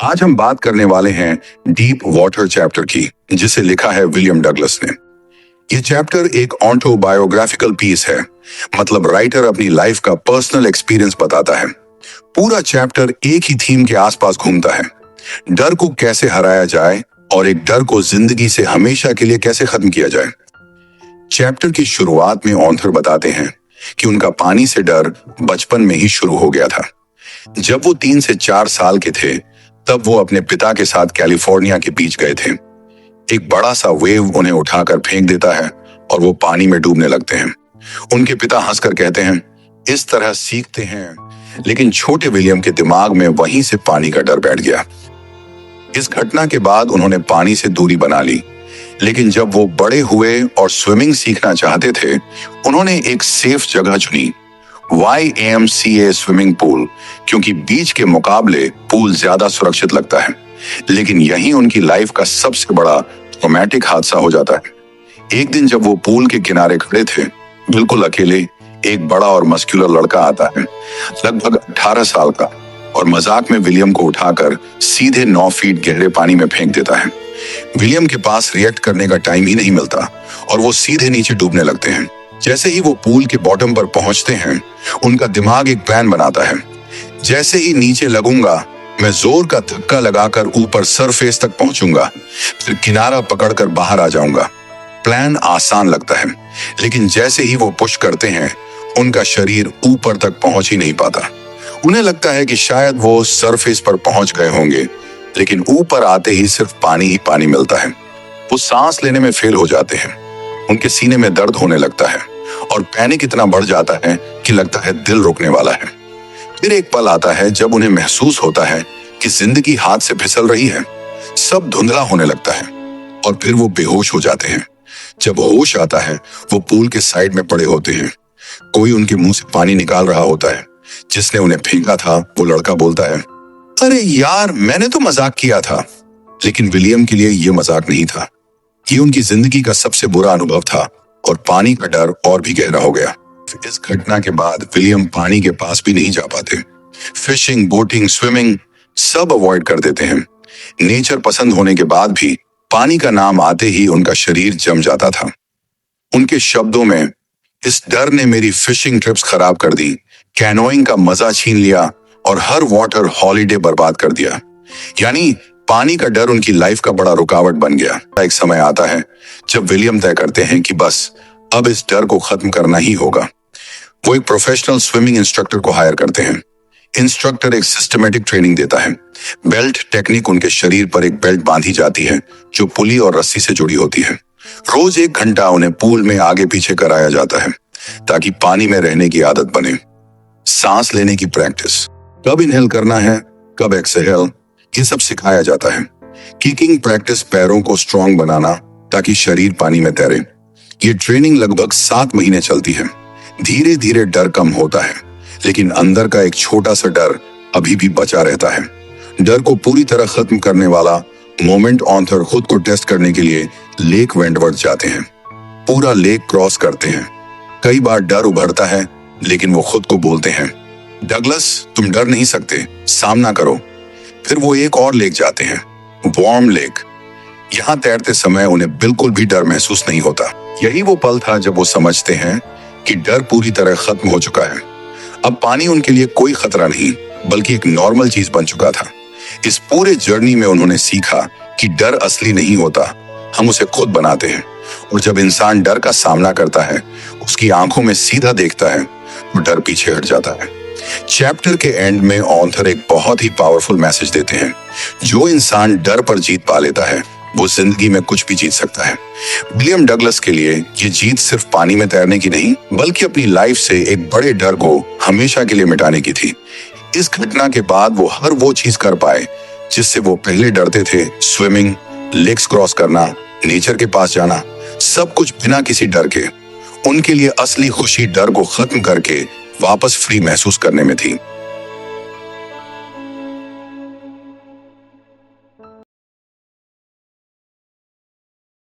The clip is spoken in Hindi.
आज हम बात करने वाले हैं डीप वाटर चैप्टर की, जिसे लिखा है विलियम डगलस ने। ये चैप्टर एक ऑटोबायोग्राफिकल पीस है, मतलब राइटर अपनी लाइफ का पर्सनल एक्सपीरियंस बताता है। पूरा चैप्टर एक ही थीम के आसपास घूमता है, डर को कैसे हराया जाए और एक डर को जिंदगी से हमेशा के लिए कैसे खत्म किया जाए। चैप्टर की शुरुआत में ऑथर बताते हैं कि उनका पानी से डर बचपन में ही शुरू हो गया था। जब वो 3 से 4 साल के थे, तब वो अपने पिता के साथ कैलिफोर्निया के बीच गए थे। एक बड़ा सा वेव उन्हें उठाकर फेंक देता है और वो पानी में डूबने लगते हैं। उनके पिता हंसकर कहते हैं, इस तरह सीखते हैं। लेकिन छोटे विलियम के दिमाग में वहीं से पानी का डर बैठ गया। इस घटना के बाद उन्होंने पानी से दूरी बना ली, लेकिन जब वो बड़े हुए और स्विमिंग सीखना चाहते थे, उन्होंने एक सेफ जगह चुनी, YMCA स्विमिंग पूल, क्योंकि बीच के मुकाबले पूल ज्यादा सुरक्षित लगता है। लेकिन यही उनकी लाइफ का सबसे बड़ा ट्रॉमेटिक हादसा हो जाता है। एक दिन जब वो पूल के किनारे खड़े थे, बिल्कुल अकेले, एक बड़ा और मस्कुलर लड़का आता है, लगभग 18 साल का, और मजाक में विलियम को उठाकर सीधे 9 फीट गहरे पानी में फेंक देता है। विलियम के पास रिएक्ट करने का टाइम ही नहीं मिलता और वो सीधे नीचे डूबने लगते हैं। जैसे ही वो पूल के बॉटम पर पहुंचते हैं, उनका दिमाग एक प्लान बनाता है। जैसे ही नीचे लगूंगा, मैं जोर का धक्का लगाकर ऊपर सरफेस तक पहुंचूंगा, फिर किनारा पकड़कर बाहर आ जाऊंगा। प्लान आसान लगता है, लेकिन जैसे ही वो पुश करते हैं, उनका शरीर ऊपर तक पहुंच ही नहीं पाता। उन्हें लगता है कि शायद वो सरफेस पर पहुंच गए होंगे, लेकिन ऊपर आते ही सिर्फ पानी ही पानी मिलता है। वो सांस लेने में फेल हो जाते हैं। उनके सीने में दर्द होने लगता है और पैनिक इतना बढ़ जाता है कि लगता है दिल रुकने वाला है। फिर एक पल आता है जब उन्हें महसूस होता है कि जिंदगी हाथ से फिसल रही है। सब धुंधला होने लगता है और फिर वो बेहोश हो जाते हैं। जब होश आता है, वो पूल के साइड में पड़े होते हैं। कोई उनके मुंह से पानी निकाल रहा होता है। जिसने उन्हें फेंका था, वो लड़का बोलता है, अरे यार, मैंने तो मजाक किया था। लेकिन विलियम के लिए ये मजाक नहीं था। ये उनकी जिंदगी का सबसे बुरा अनुभव था और पानी का डर और भी गहरा हो गया। इस घटना के बाद विलियम पानी के पास भी नहीं जा पाते। फिशिंग, बोटिंग, स्विमिंग सब अवॉइड कर देते हैं। नेचर पसंद होने के बाद भी पानी का नाम आते ही उनका शरीर जम जाता था। उनके शब्दों में, इस डर ने मेरी फिशिंग ट्रिप्स खराब कर दी, कैनोइंग का मजा छीन लिया और हर वाटर हॉलिडे बर्बाद कर दिया। यानी पानी का डर उनकी लाइफ का बड़ा रुकावट बन गया। एक समय आता है जब विलियम तय करते हैं कि बस अब इस डर को खत्म करना ही होगा। वो एक प्रोफेशनल स्विमिंग इंस्ट्रक्टर को हायर करते हैं। इंस्ट्रक्टर एक सिस्टमेटिक ट्रेनिंग देता है। बेल्ट टेक्निक, उनके शरीर पर एक बेल्ट बांधी जाती है जो पुली और रस्सी से जुड़ी होती है। रोज 1 घंटा उन्हें पूल में आगे पीछे कराया जाता है ताकि पानी में रहने की आदत बने। सांस लेने की प्रैक्टिस, कब इनहेल करना है, कब एक्सहेल, ये सब सिखाया जाता है। किकिंग प्रैक्टिस, पैरों को स्ट्रांग बनाना ताकि शरीर पानी में तैरे। ये ट्रेनिंग लगभग 7 महीने चलती है। धीरे धीरे डर कम होता है, लेकिन अंदर का एक छोटा सा डर अभी भी बचा रहता है। डर को पूरी तरह खत्म करने वाला मोमेंट ऑथर खुद को टेस्ट करने के लिए लेक वेंटवर्थ जाते हैं। पूरा लेक क्रॉस करते हैं। कई बार डर उभरता है, लेकिन वो खुद को बोलते हैं, डगलस, तुम डर नहीं सकते, सामना करो। फिर वो एक और लेक जाते हैं, वार्म लेक। यहाँ तैरते समय उन्हें बिल्कुल भी डर महसूस नहीं होता। यही वो पल था जब वो समझते हैं कि डर पूरी तरह खत्म हो चुका है। अब पानी उनके लिए कोई खतरा नहीं, बल्कि एक नॉर्मल चीज बन चुका था। इस पूरे जर्नी में उन्होंने सीखा कि डर असली नहीं होता, हम उसे खुद बनाते हैं। और जब इंसान डर का सामना करता है, उसकी आंखों में सीधा देखता है, तो डर पीछे हट जाता है। चैप्टर के एंड में ऑथर एक बहुत ही पावरफुल मैसेज देते हैं, जो इंसान डर पर जीत पा लेता है, वो जिंदगी में कुछ भी जीत सकता है। विलियम डगलस के लिए ये जीत सिर्फ पानी में तैरने की नहीं, बल्कि अपनी लाइफ से एक बड़े डर को हमेशा के लिए मिटाने की थी। इस घटना के बाद वो हर वो चीज कर पाए जिससे वो पहले डरते थे। स्विमिंग, लेक्स क्रॉस करना, नेचर के पास जाना, सब कुछ बिना किसी डर के। उनके लिए असली खुशी डर को खत्म करके वापस फ्री महसूस करने में थी।